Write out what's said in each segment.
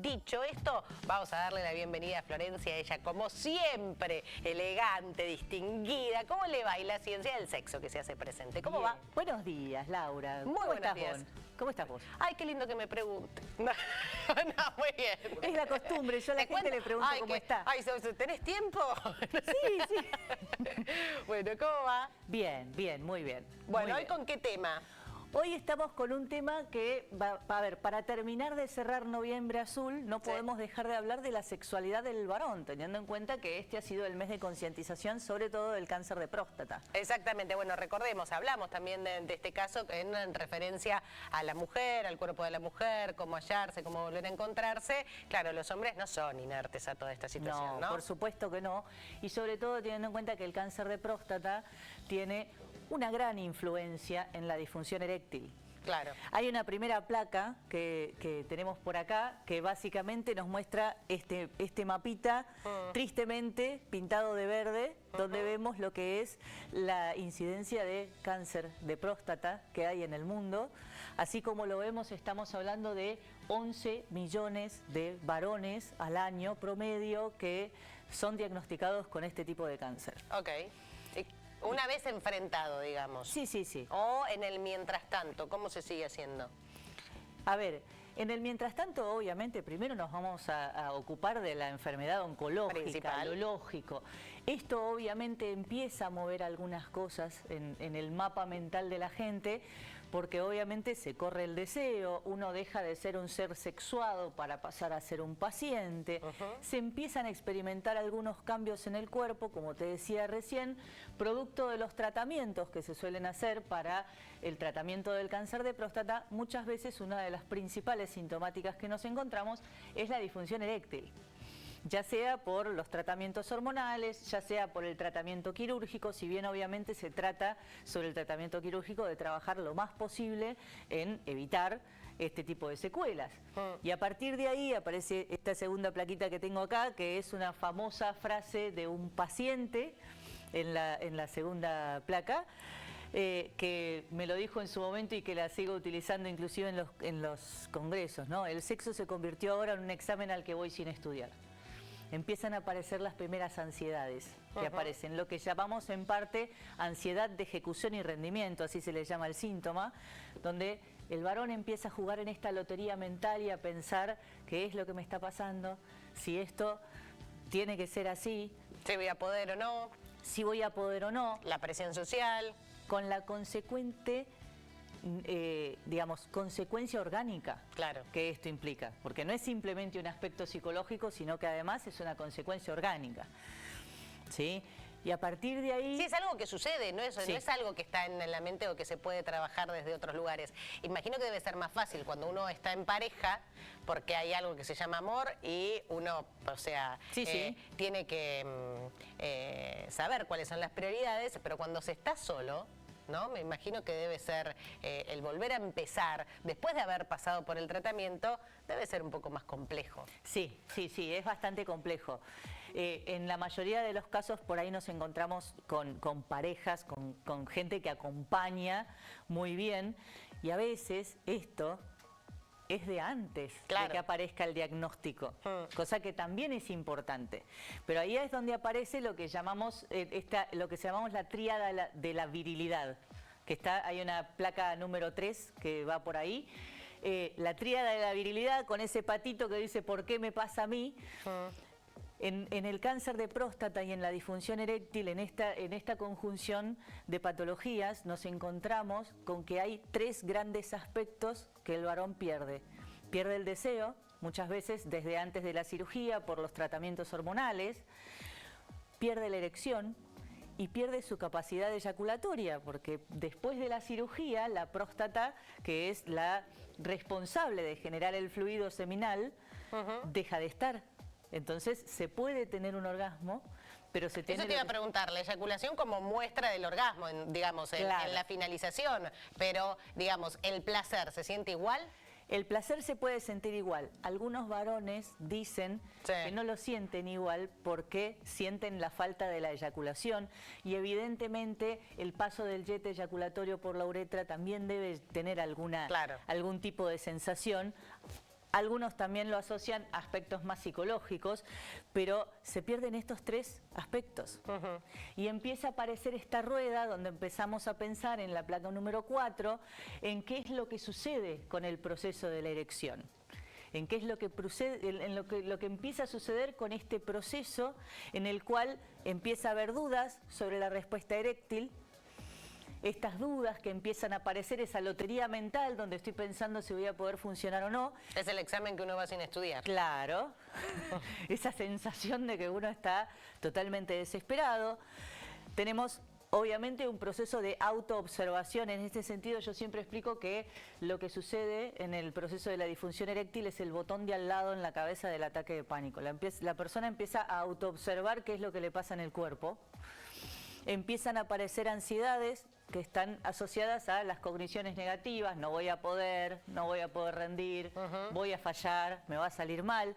Dicho esto, vamos a darle la bienvenida a Florencia, ella como siempre, elegante, distinguida. ¿Cómo le va? Y la ciencia del sexo que se hace presente. ¿Cómo va? Buenos días, Laura. Muy buenos días. ¿Cómo estás vos? Ay, qué lindo que me pregunte. No, muy bien. Es la costumbre, yo a la gente le pregunto cómo está. Ay, ¿tenés tiempo? Sí, sí. Bueno, ¿cómo va? Bien, bien, muy bien. Bueno, muy ¿hoy bien. con qué tema? Hoy estamos con un tema que, a ver, para terminar de cerrar Noviembre Azul, no podemos dejar de hablar de la sexualidad del varón, teniendo en cuenta que este ha sido el mes de concientización, sobre todo del cáncer de próstata. Exactamente, bueno, recordemos, hablamos también de este caso en referencia a la mujer, al cuerpo de la mujer, cómo hallarse, cómo volver a encontrarse. Claro, los hombres no son inertes a toda esta situación, ¿no? Por supuesto que no, y sobre todo teniendo en cuenta que el cáncer de próstata tiene una gran influencia en la disfunción eréctil. Claro. Hay una primera placa que tenemos por acá que básicamente nos muestra este mapita tristemente pintado de verde, donde vemos lo que es la incidencia de cáncer de próstata que hay en el mundo. Así como lo vemos, estamos hablando de 11 millones de varones al año promedio que son diagnosticados con este tipo de cáncer. Ok. Una vez enfrentado, digamos. Sí, sí, sí. O en el mientras tanto, ¿cómo se sigue haciendo? A ver, en el mientras tanto, obviamente, primero nos vamos a ocupar de la enfermedad oncológica, Principal. lo lógico. Esto obviamente empieza a mover algunas cosas en el mapa mental de la gente, porque obviamente se corre el deseo, uno deja de ser un ser sexuado para pasar a ser un paciente, se empiezan a experimentar algunos cambios en el cuerpo, como te decía recién, producto de los tratamientos que se suelen hacer para el tratamiento del cáncer de próstata. Muchas veces una de las principales sintomáticas que nos encontramos es la disfunción eréctil, ya sea por los tratamientos hormonales, ya sea por el tratamiento quirúrgico, si bien obviamente se trata sobre el tratamiento quirúrgico de trabajar lo más posible en evitar este tipo de secuelas. Y a partir de ahí aparece esta segunda plaquita que tengo acá, que es una famosa frase de un paciente en la segunda placa, que me lo dijo en su momento y que la sigo utilizando inclusive en los congresos, ¿no? El sexo se convirtió ahora en un examen al que voy sin estudiar. Empiezan a aparecer las primeras ansiedades que aparecen, lo que llamamos en parte ansiedad de ejecución y rendimiento, así se le llama el síntoma, donde el varón empieza a jugar en esta lotería mental y a pensar qué es lo que me está pasando, si esto tiene que ser así. Si voy a poder o no. Si voy a poder o no. La presión social. Con la consecuente, digamos, consecuencia orgánica que esto implica. Porque no es simplemente un aspecto psicológico, sino que además es una consecuencia orgánica. ¿Sí? Y a partir de ahí... Sí, es algo que sucede, no es algo que está en la mente o que se puede trabajar desde otros lugares. Imagino que debe ser más fácil cuando uno está en pareja, porque hay algo que se llama amor y uno, o sea, tiene que saber cuáles son las prioridades, pero cuando se está solo, ¿no? Me imagino que debe ser el volver a empezar, después de haber pasado por el tratamiento, debe ser un poco más complejo. Sí, sí, sí, es bastante complejo. En la mayoría de los casos por ahí nos encontramos con parejas, con gente que acompaña muy bien, y a veces esto es de antes de que aparezca el diagnóstico, cosa que también es importante. Pero ahí es donde aparece lo que llamamos la tríada de la virilidad, que hay una placa número 3 que va por ahí. La tríada de la virilidad, con ese patito que dice ¿por qué me pasa a mí? En el cáncer de próstata y en la disfunción eréctil, en esta conjunción de patologías, nos encontramos con que hay 3 grandes aspectos que el varón pierde. Pierde el deseo, muchas veces desde antes de la cirugía por los tratamientos hormonales, pierde la erección y pierde su capacidad eyaculatoria, porque después de la cirugía, la próstata, que es la responsable de generar el fluido seminal, deja de estar. Entonces se puede tener un orgasmo, pero se tiene... Eso te iba a preguntar, la eyaculación como muestra del orgasmo, digamos, en la finalización, pero, digamos, ¿el placer se siente igual? El placer se puede sentir igual. Algunos varones dicen que no lo sienten igual porque sienten la falta de la eyaculación, y evidentemente el paso del yete eyaculatorio por la uretra también debe tener algún tipo de sensación. Algunos también lo asocian a aspectos más psicológicos, pero se pierden estos tres aspectos. Y empieza a aparecer esta rueda donde empezamos a pensar en la placa número 4, en qué es lo que sucede con el proceso de la erección. En qué es lo que, lo que empieza a suceder con este proceso en el cual empieza a haber dudas sobre la respuesta eréctil. Estas dudas que empiezan a aparecer, esa lotería mental donde estoy pensando si voy a poder funcionar o no. Es el examen que uno va sin estudiar. Claro, esa sensación de que uno está totalmente desesperado. Tenemos obviamente un proceso de autoobservación. En este sentido yo siempre explico que lo que sucede en el proceso de la disfunción eréctil es el botón de al lado en la cabeza del ataque de pánico. La persona empieza a autoobservar qué es lo que le pasa en el cuerpo. Empiezan a aparecer ansiedades que están asociadas a las cogniciones negativas, no voy a poder rendir, voy a fallar, me va a salir mal.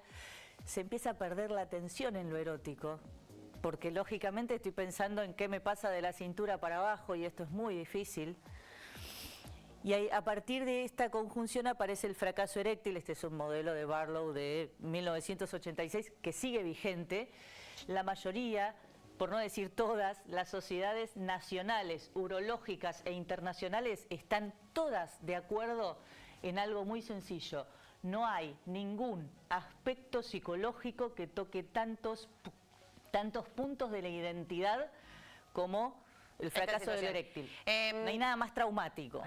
Se empieza a perder la atención en lo erótico, porque lógicamente estoy pensando en qué me pasa de la cintura para abajo y esto es muy difícil. Y ahí, a partir de esta conjunción aparece el fracaso eréctil. Este es un modelo de Barlow de 1986 que sigue vigente. La mayoría, por no decir todas, las sociedades nacionales, urológicas e internacionales están todas de acuerdo en algo muy sencillo. No hay ningún aspecto psicológico que toque tantos puntos de la identidad como el fracaso del eréctil. No hay nada más traumático.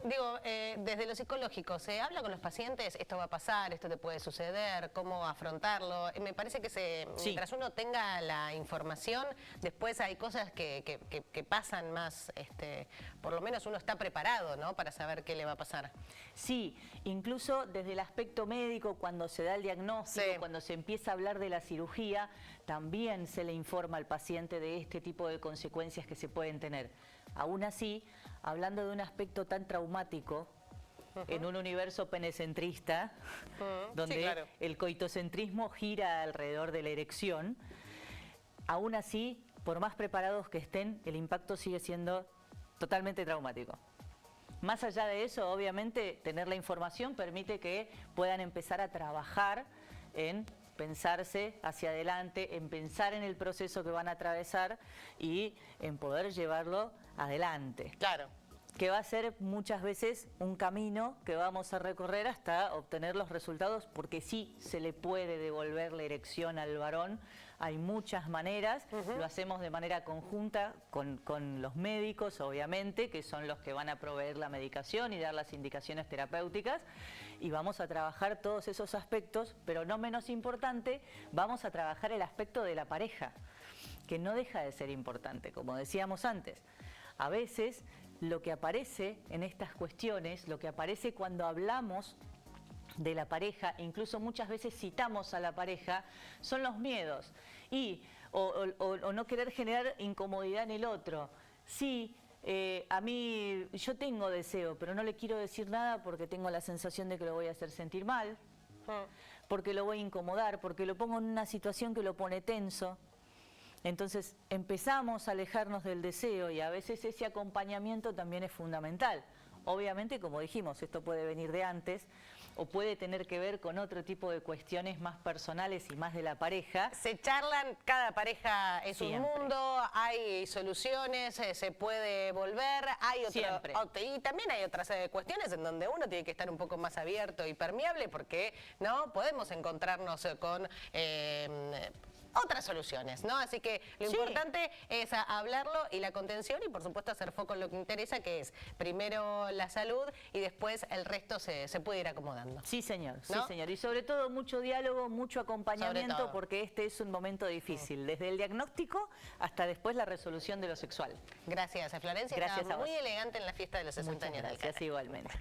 Desde lo psicológico, ¿se habla con los pacientes? ¿Esto va a pasar? ¿Esto te puede suceder? ¿Cómo afrontarlo? Me parece que mientras uno tenga la información, después hay cosas que pasan más, por lo menos uno está preparado, ¿no? Para saber qué le va a pasar. Sí, incluso desde el aspecto médico, cuando se da el diagnóstico, cuando se empieza a hablar de la cirugía, también se le informa al paciente de este tipo de consecuencias que se pueden tener. Aún así, hablando de un aspecto tan traumático, en un universo penecentrista, donde el coitocentrismo gira alrededor de la erección, aún así, por más preparados que estén, el impacto sigue siendo totalmente traumático. Más allá de eso, obviamente, tener la información permite que puedan empezar a trabajar en pensarse hacia adelante, en pensar en el proceso que van a atravesar y en poder llevarlo adelante. Claro. Que va a ser muchas veces un camino que vamos a recorrer hasta obtener los resultados, porque sí se le puede devolver la erección al varón. Hay muchas maneras, lo hacemos de manera conjunta con los médicos, obviamente, que son los que van a proveer la medicación y dar las indicaciones terapéuticas, y vamos a trabajar todos esos aspectos, pero no menos importante, vamos a trabajar el aspecto de la pareja, que no deja de ser importante, como decíamos antes. A veces lo que aparece en estas cuestiones, lo que aparece cuando hablamos de la pareja, incluso muchas veces citamos a la pareja, son los miedos o no querer generar incomodidad en el otro. Sí, a mí yo tengo deseo, pero no le quiero decir nada porque tengo la sensación de que lo voy a hacer sentir mal, porque lo voy a incomodar, porque lo pongo en una situación que lo pone tenso. Entonces empezamos a alejarnos del deseo y a veces ese acompañamiento también es fundamental. Obviamente, como dijimos, esto puede venir de antes o puede tener que ver con otro tipo de cuestiones más personales y más de la pareja. Se charlan, cada pareja es un mundo, hay soluciones, se puede volver, hay y también hay otras cuestiones en donde uno tiene que estar un poco más abierto y permeable porque no podemos encontrarnos con otras soluciones, ¿no? Así que lo importante es hablarlo y la contención y por supuesto hacer foco en lo que interesa, que es primero la salud y después el resto se puede ir acomodando. Sí, señor, ¿no? Sí, señor. Y sobre todo mucho diálogo, mucho acompañamiento, porque este es un momento difícil, desde el diagnóstico hasta después la resolución de lo sexual. Gracias, Florencia. Gracias a vos. Muy elegante en la fiesta de los 60 años. Gracias, igualmente.